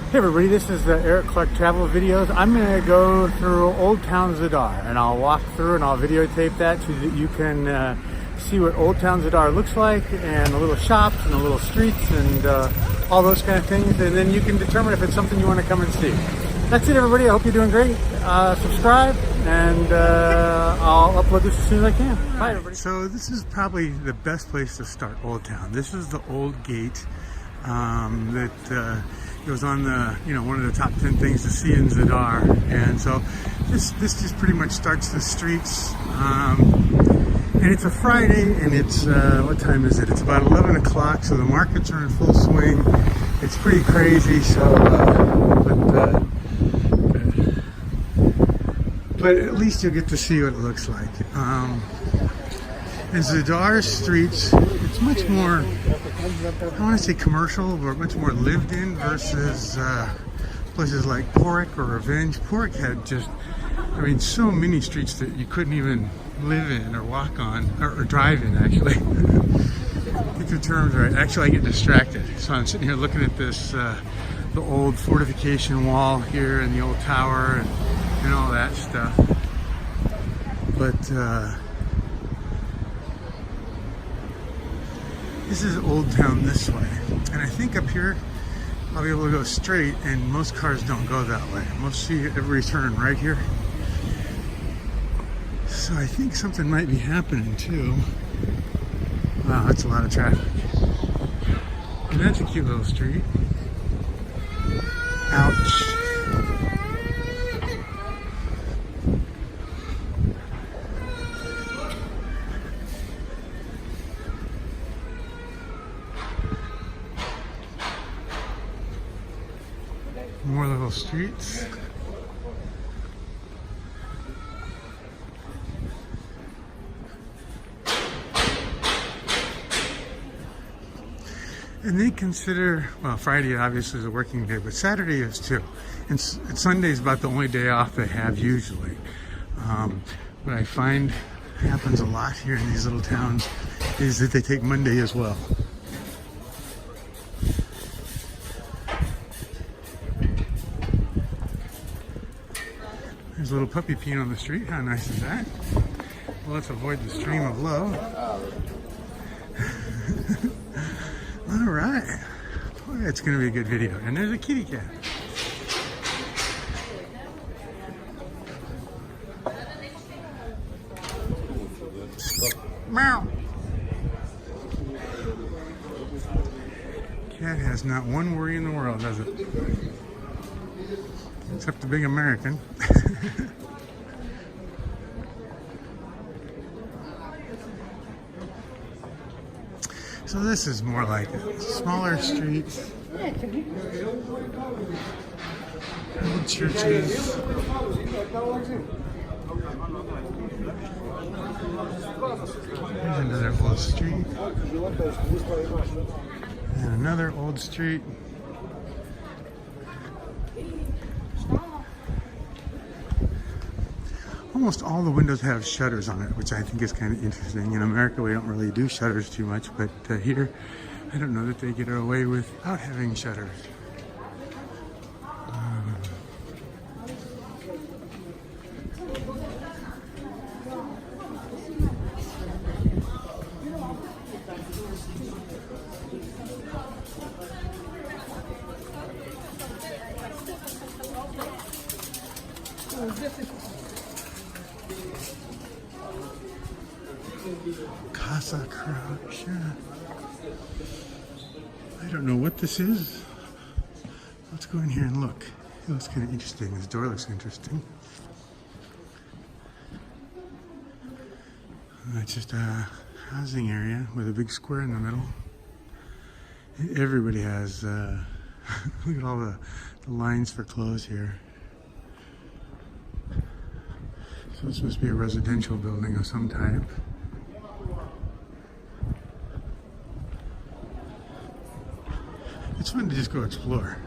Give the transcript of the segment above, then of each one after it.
Hey everybody, this is Eric Clark Travel Videos. I'm going to go through Old Town Zadar, and I'll walk through and I'll videotape that so that you can see what Old Town Zadar looks like, and the little shops and the little streets and all those kind of things, and then you can determine if it's something you want to come and see. That's it everybody, I hope you're doing great. Subscribe, and I'll upload this as soon as I can. Bye everybody. So this is probably the best place to start Old Town. This is the old gate that goes on the, one of the top 10 things to see in Zadar. And so this just pretty much starts the streets. And it's a Friday, and it's, what time is it? It's about 11 o'clock, so the markets are in full swing. It's pretty crazy, so, but at least you'll get to see what it looks like. In Zadar streets, it's much more, I want to say commercial, but much more lived in versus places like Porik or Revenge. Porik had just, so many streets that you couldn't even live in or walk on, or drive in actually. Get the terms right. Actually, I get distracted. So I'm sitting here looking at this, the old fortification wall here and the old tower and all that stuff. But, this is Old Town this way, and I think up here I'll be able to go straight, and most cars don't go that way. Most see every turn right here. So I think something might be happening too. Wow, that's a lot of traffic. And that's a cute little street. Ouch. More little streets. And they consider, well, Friday obviously is a working day, but Saturday is too. And Sunday is about the only day off they have usually. What I find happens a lot here in these little towns is that they take Monday as well. There's a little puppy peeing on the street. How nice is that? Well, let's avoid the stream of love. All right. Boy, it's going to be a good video. And there's a kitty cat. Meow. Cat has not one worry in the world, does it? Except the big American. So this is more like a smaller streets, old churches. There's another old street. And another old street. Almost all the windows have shutters on it, which I think is kind of interesting. In America, we don't really do shutters too much, but here, I don't know that they get away without having shutters. Zadar Croatia. I don't know what this is. Let's go in here and look. It looks kind of interesting. This door looks interesting. It's just a housing area with a big square in the middle. Everybody has, look at all the lines for clothes here. So this must be a residential building of some type. It's fun to just go explore.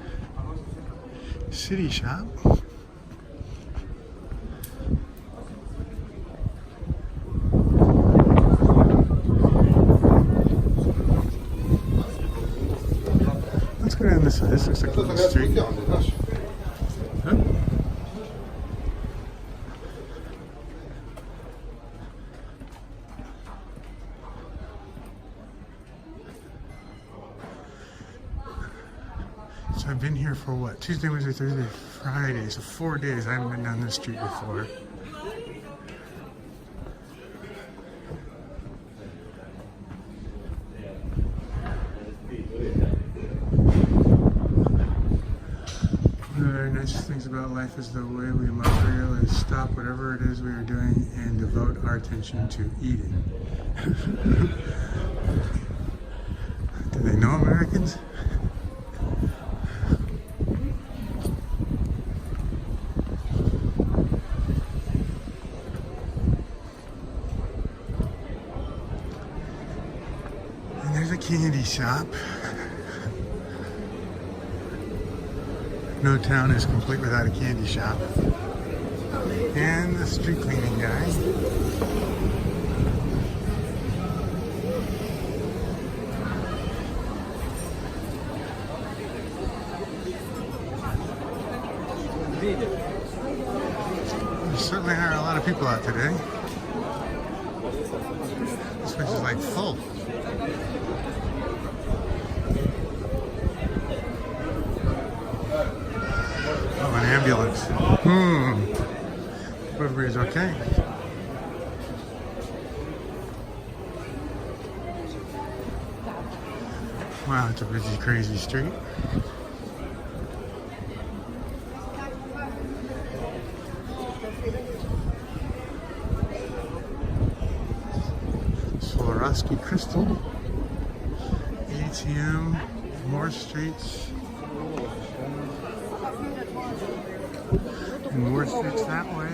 City shop. Let's go down this way. This looks like little street. Huh? So I've been here for what? Tuesday, Wednesday, Thursday, Friday. So 4 days. I haven't been down this street before. One of the very nice things about life is the way we must really stop whatever it is we are doing and devote our attention to eating. Do they know Americans? And there's a candy shop. No town is complete without a candy shop. And the street cleaning guy. There certainly are a lot of people out today. This place is like full. Oh, an ambulance. Everybody's okay. Wow, it's a busy, crazy street. Swarovski crystal. ATM. More streets. And more streets that way.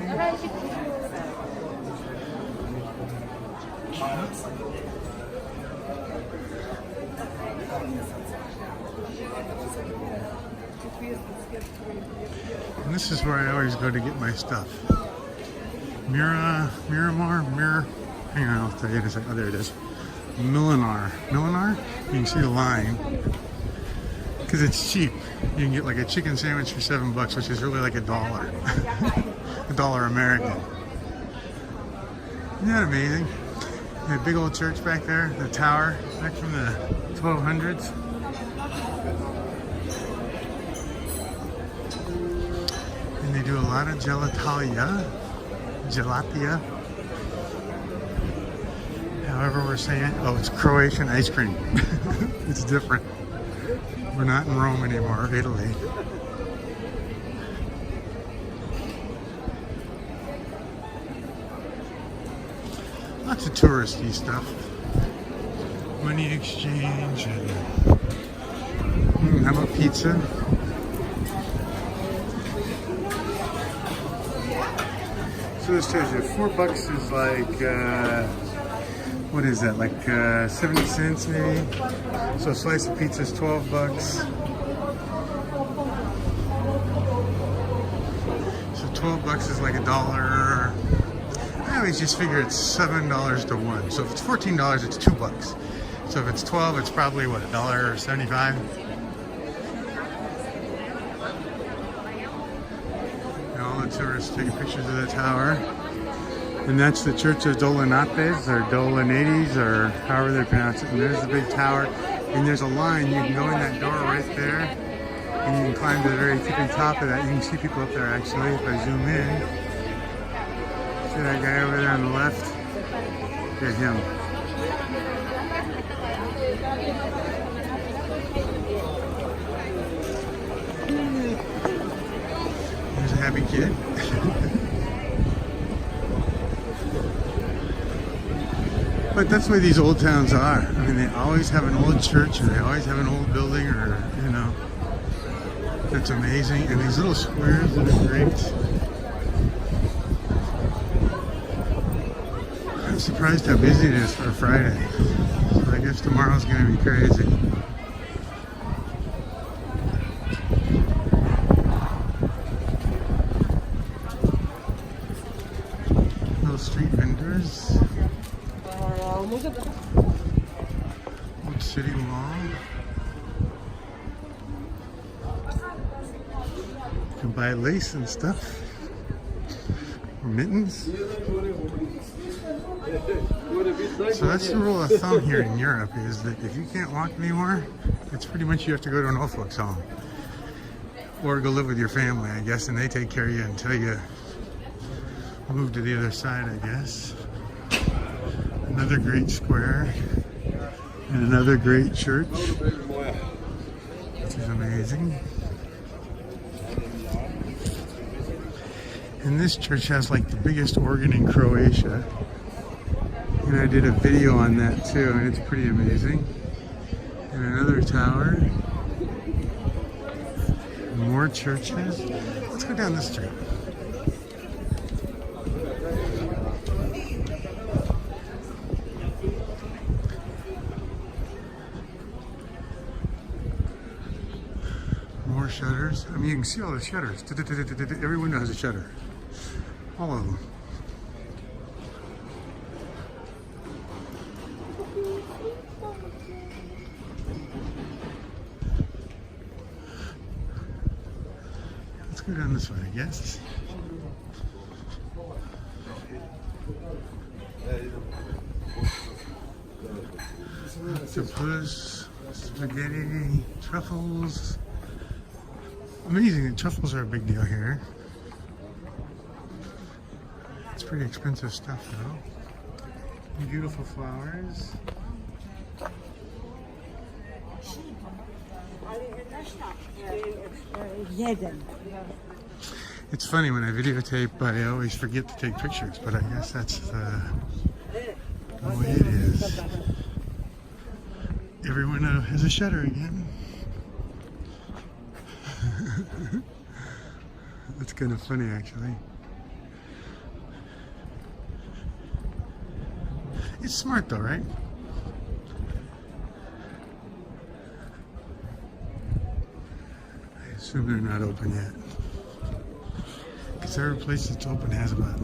And this is where I always go to get my stuff. Miramar, hang on, I'll tell you in a second. Oh, there it is. Milinar. You can see the line. Because it's cheap. You can get like a chicken sandwich for $7, which is really like $1. $1 American. Isn't that amazing? That big old church back there, the tower, back from the 1200s. And they do a lot of gelatia. However we're saying it. Oh, it's Croatian ice cream. It's different. We're not in Rome anymore, Italy. Lots of touristy stuff. Money exchange and how about pizza? So this tells you $4 is like what is that, like 70 cents maybe? So a slice of pizza is $12. So $12 is like $1. I always just figure it's $7 to 1. So if it's $14, it's $2. So if it's 12, it's probably what, $1.75? And all the tourists taking pictures of the tower. And that's the Church of Dolanates, or Dolanates, or however they pronounce it. And there's the big tower. And there's a line. You can go in that door right there. And you can climb to the very tippy top of that. You can see people up there, actually, if I zoom in. See that guy over there on the left? Get him. There's a happy kid. But that's why these old towns are. I mean, they always have an old church, or they always have an old building, or, you know, that's amazing. And these little squares that are great. I'm surprised how busy it is for a Friday. So I guess tomorrow's going to be crazy. Little street vendors. Old City Mall. You can buy lace and stuff. Mittens. So that's the rule of thumb here in Europe, is that if you can't walk anymore, it's pretty much you have to go to an old folks home. Or go live with your family, I guess, and they take care of you until you move to the other side, I guess. Another great square. And another great church. Which is amazing. And this church has like the biggest organ in Croatia. And I did a video on that too, and it's pretty amazing. And another tower. More churches. Let's go down this street. More shutters. I mean, you can see all the shutters. Every window has a shutter. All of them. Let's go down this way, I guess. Octopus, spaghetti, truffles. Amazing that truffles are a big deal here. It's pretty expensive stuff though. Beautiful flowers. It's funny, when I videotape, I always forget to take pictures, but I guess that's the way it is. Everyone has a shutter again. That's kind of funny, actually. It's smart though, right? I assume they're not open yet. Because every place that's open has about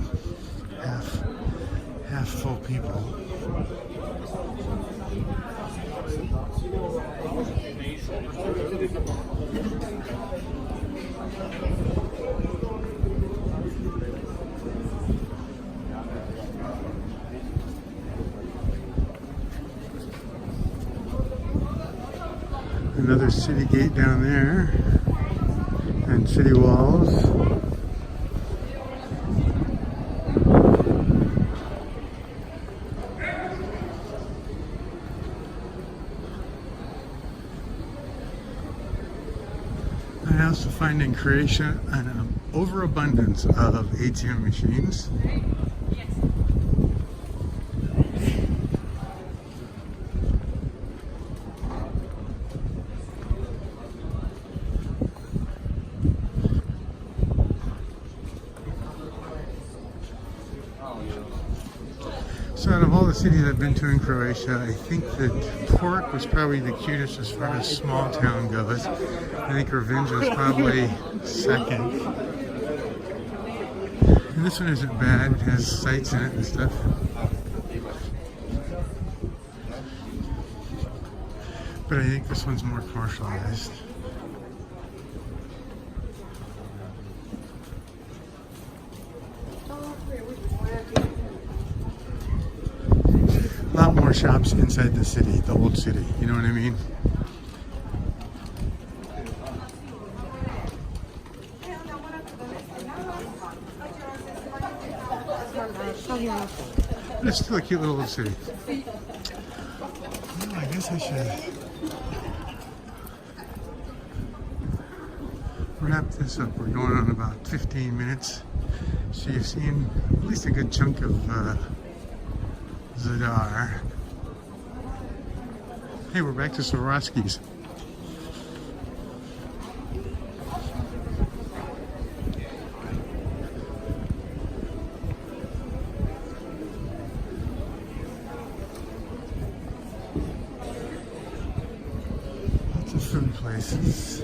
half full people. Another city gate down there, and city walls. I also find in Croatia an overabundance of ATM machines. So out of all the cities I've been to in Croatia, I think that Pork was probably the cutest as far as small town goes. I think Revenge was probably second. And this one isn't bad, it has sights in it and stuff. But I think this one's more commercialized. A lot more shops inside the city, the old city, you know what I mean? But it's still a cute little city. Well, I guess I should wrap this up. We're going on about 15 minutes. So you've seen at least a good chunk of Zadar. Hey, we're back to Swarovski's. Lots of food places.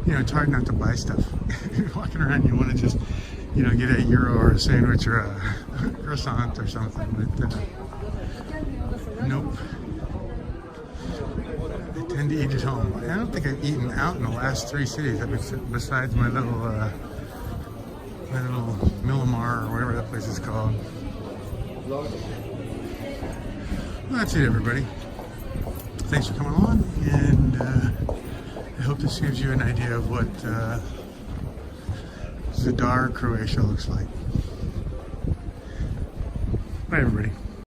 You know, it's hard not to buy stuff. You're walking around, you want to just, you know, get a euro or a sandwich or a croissant or something, but nope. I tend and to eat at home. I don't think I've eaten out in the last 3 cities, besides my little Millimar or whatever that place is called. Well, that's it, everybody. Thanks for coming along, and I hope this gives you an idea of what Zadar, Croatia looks like. Bye, everybody.